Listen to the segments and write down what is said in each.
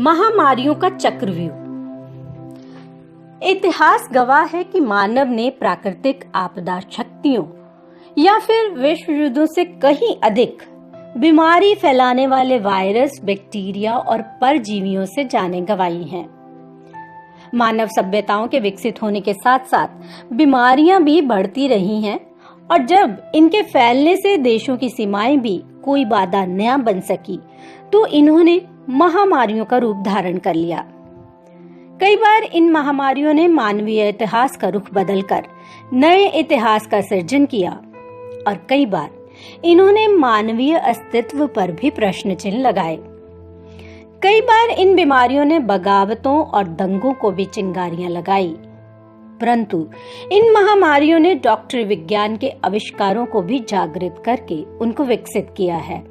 महामारियों का चक्रव्यूह। इतिहास गवाह है कि मानव ने प्राकृतिक आपदा शक्तियों या फिर विश्व युद्धों से कहीं अधिक बीमारी फैलाने वाले वायरस, बैक्टीरिया और परजीवियों से जानें गंवाई हैं। मानव सभ्यताओं के विकसित होने के साथ साथ बीमारियां भी बढ़ती रही हैं और जब इनके फैलने से देशों की सीमाएं भी कोई बाधा न बन सकी तो इन्होंने महामारियों का रूप धारण कर लिया। कई बार इन महामारियों ने मानवीय इतिहास का रुख बदलकर नए इतिहास का सृजन किया और कई बार इन्होंने मानवीय अस्तित्व पर भी प्रश्न चिन्ह लगाए। कई बार इन बीमारियों ने बगावतों और दंगों को भी चिंगारियां लगाई, परंतु इन महामारियों ने डॉक्टरी विज्ञान के आविष्कारों को भी जागृत करके उनको विकसित किया है।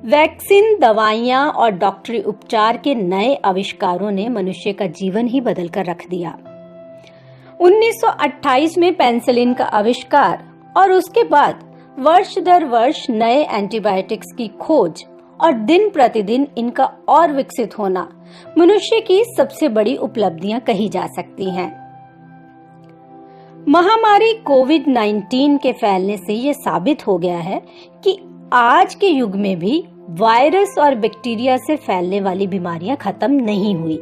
वैक्सीन, दवाइयां और डॉक्टरी उपचार के नए आविष्कारों ने मनुष्य का जीवन ही बदल कर रख दिया। 1928 में पेनिसिलिन का आविष्कार और उसके बाद वर्ष दर वर्ष नए एंटीबायोटिक्स की खोज और दिन प्रतिदिन इनका और विकसित होना मनुष्य की सबसे बड़ी उपलब्धियां कही जा सकती हैं। महामारी कोविड-19 के फैलने से ये साबित हो गया है कि आज के युग में भी वायरस और बैक्टीरिया से फैलने वाली बीमारियां खत्म नहीं हुई।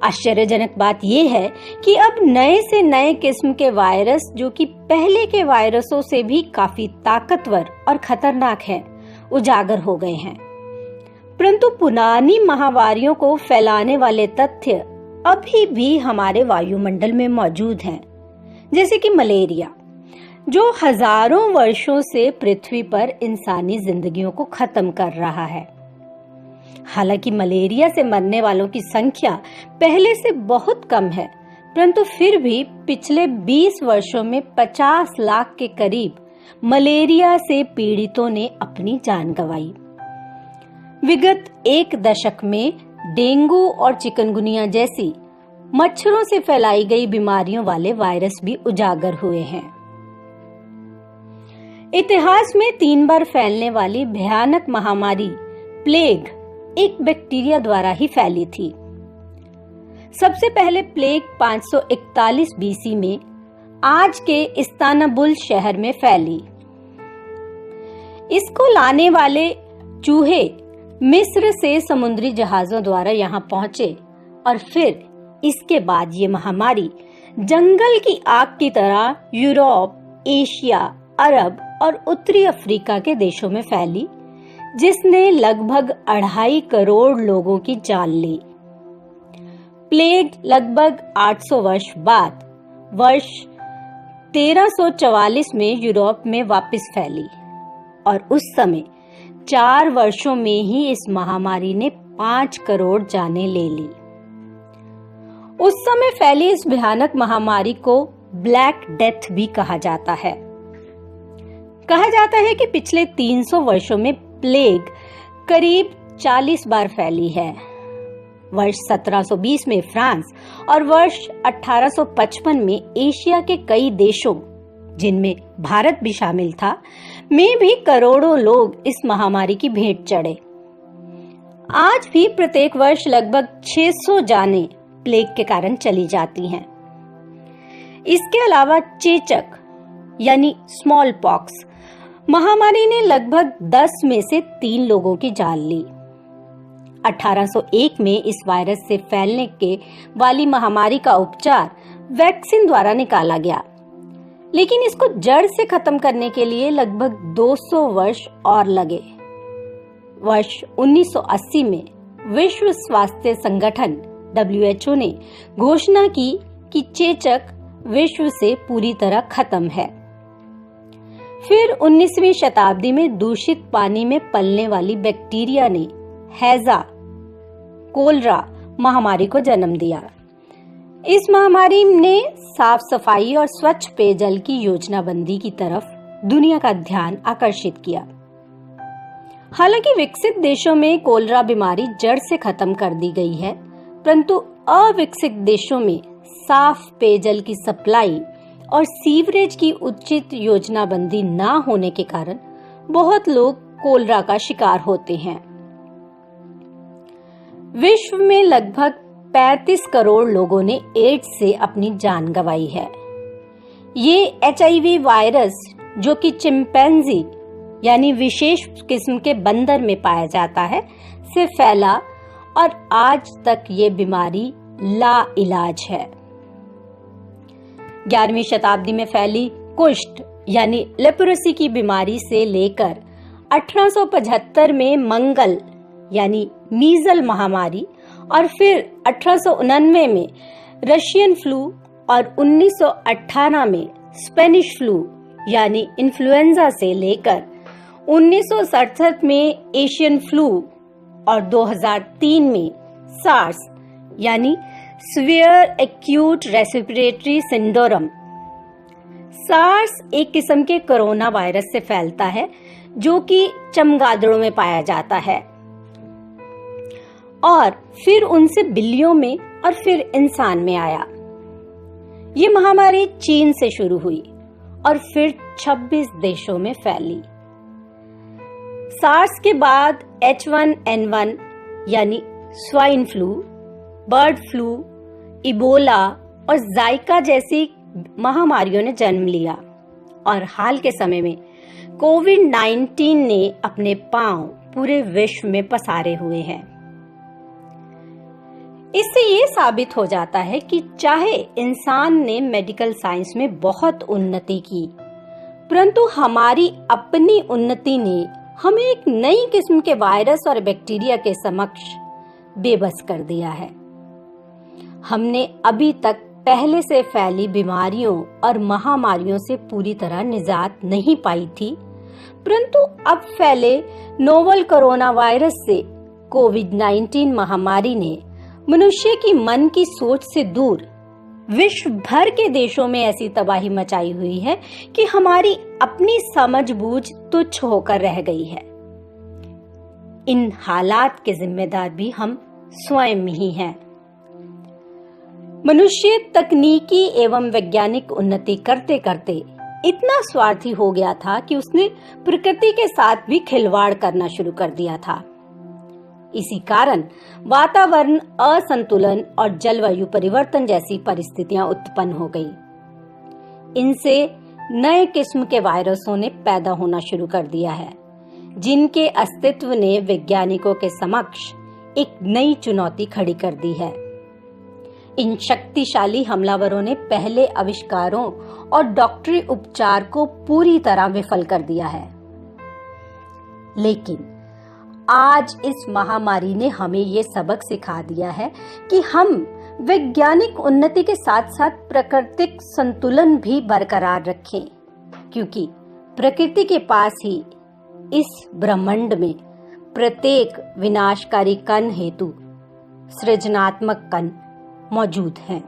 आश्चर्यजनक बात यह है कि अब नए से नए किस्म के वायरस, जो कि पहले के वायरसों से भी काफी ताकतवर और खतरनाक हैं, उजागर हो गए हैं। परंतु पुरानी महामारियों को फैलाने वाले तथ्य अभी भी हमारे वायुमंडल में मौजूद हैं, जैसे कि मलेरिया, जो हजारों वर्षों से पृथ्वी पर इंसानी जिंदगियों को खत्म कर रहा है। हालांकि मलेरिया से मरने वालों की संख्या पहले से बहुत कम है, परंतु फिर भी पिछले 20 वर्षों में 50 लाख के करीब मलेरिया से पीड़ितों ने अपनी जान गंवाई। विगत एक दशक में डेंगू और चिकनगुनिया जैसी मच्छरों से फैलाई गई बीमारियों वाले वायरस भी उजागर हुए हैं। इतिहास में 3 बार फैलने वाली भयानक महामारी प्लेग एक बैक्टीरिया द्वारा ही फैली थी। सबसे पहले प्लेग 541 बीसी में आज के इस्तानबुल शहर में फैली। इसको लाने वाले चूहे मिस्र से समुद्री जहाजों द्वारा यहाँ पहुंचे और फिर इसके बाद ये महामारी जंगल की आग की तरह यूरोप, एशिया, अरब और उत्तरी अफ्रीका के देशों में फैली, जिसने लगभग 2.5 करोड़ लोगों की जान ली। प्लेग लगभग 800 वर्ष बाद वर्ष 1344 में यूरोप में वापस फैली और उस समय 4 वर्षों में ही इस महामारी ने 5 करोड़ जानें ले ली। उस समय फैली इस भयानक महामारी को ब्लैक डेथ भी कहा जाता है। कहा जाता है कि पिछले 300 वर्षों में प्लेग करीब 40 बार फैली है। वर्ष 1720 में फ्रांस और वर्ष 1855 में एशिया के कई देशों, जिनमें भारत भी शामिल था, में भी करोड़ों लोग इस महामारी की भेंट चढ़े। आज भी प्रत्येक वर्ष लगभग 600 जानें प्लेग के कारण चली जाती हैं। इसके अलावा चेचक यानी स्मॉल पॉक्स महामारी ने लगभग 10 में से 3 लोगों की जान ली। 1801 में इस वायरस से फैलने के वाली महामारी का उपचार वैक्सीन द्वारा निकाला गया, लेकिन इसको जड़ से खत्म करने के लिए लगभग 200 वर्ष और लगे। वर्ष 1980 में विश्व स्वास्थ्य संगठन WHO ने घोषणा की कि चेचक विश्व से पूरी तरह खत्म है। फिर 19वीं शताब्दी में दूषित पानी में पलने वाली बैक्टीरिया ने हैजा, कोलरा महामारी को जन्म दिया। इस महामारी ने साफ सफाई और स्वच्छ पेयजल की योजनाबंदी की तरफ दुनिया का ध्यान आकर्षित किया। हालांकि विकसित देशों में कोलरा बीमारी जड़ से खत्म कर दी गई है, परंतु अविकसित देशों में साफ पेयजल की सप्लाई और सीवरेज की उचित योजनाबंदी ना होने के कारण बहुत लोग कोलरा का शिकार होते हैं। विश्व में लगभग 35 करोड़ लोगों ने एड्स से अपनी जान गंवाई है। ये HIV वायरस, जो कि चिंपैंजी यानी विशेष किस्म के बंदर में पाया जाता है, से फैला और आज तक ये बीमारी लाइलाज है। 11वीं शताब्दी में फैली कुष्ठ यानी लेप्रोसी की बीमारी से लेकर 1875 में मंगल यानी मीजल महामारी और फिर 1899 में रशियन फ्लू और 1918 में स्पेनिश फ्लू यानी इन्फ्लुएंजा से लेकर 1967 में एशियन फ्लू और 2003 में सार्स यानी severe acute respiratory syndrome. SARS एक किस्म के कोरोना वायरस से फैलता है जो कि चमगादड़ों में पाया जाता है और फिर उनसे बिल्लियों में और फिर इंसान में आया। ये महामारी चीन से शुरू हुई और फिर 26 देशों में फैली। सार्स के बाद H1N1 यानी swine flu, bird flu, Ebola और जाइका जैसी महामारियों ने जन्म लिया और हाल के समय में कोविड-19 ने अपने पांव पूरे विश्व में पसारे हुए हैं। इससे ये साबित हो जाता है कि चाहे इंसान ने मेडिकल साइंस में बहुत उन्नति की, परंतु हमारी अपनी उन्नति ने हमें एक नई किस्म के वायरस और बैक्टीरिया के समक्ष बेबस कर दिया है। हमने अभी तक पहले से फैली बीमारियों और महामारियों से पूरी तरह निजात नहीं पाई थी, परंतु अब फैले नोवल कोरोना वायरस से कोविड-19 महामारी ने मनुष्य की मन की सोच से दूर विश्व भर के देशों में ऐसी तबाही मचाई हुई है कि हमारी अपनी समझबूझ तुच्छ होकर रह गई है। इन हालात के जिम्मेदार भी हम स्वयं ही हैं। मनुष्य तकनीकी एवं वैज्ञानिक उन्नति करते करते इतना स्वार्थी हो गया था कि उसने प्रकृति के साथ भी खिलवाड़ करना शुरू कर दिया था। इसी कारण वातावरण असंतुलन और जलवायु परिवर्तन जैसी परिस्थितियां उत्पन्न हो गई। इनसे नए किस्म के वायरसों ने पैदा होना शुरू कर दिया है, जिनके अस्तित्व ने वैज्ञानिकों के समक्ष एक नई चुनौती खड़ी कर दी है। इन शक्तिशाली हमलावरों ने पहले आविष्कारों और डॉक्टरी उपचार को पूरी तरह विफल कर दिया है, लेकिन आज इस महामारी ने हमें ये सबक सिखा दिया है कि हम वैज्ञानिक उन्नति के साथ साथ प्राकृतिक संतुलन भी बरकरार रखें, क्योंकि प्रकृति के पास ही इस ब्रह्मांड में प्रत्येक विनाशकारी कण हेतु सृजनात्मक कण मौजूद हैं।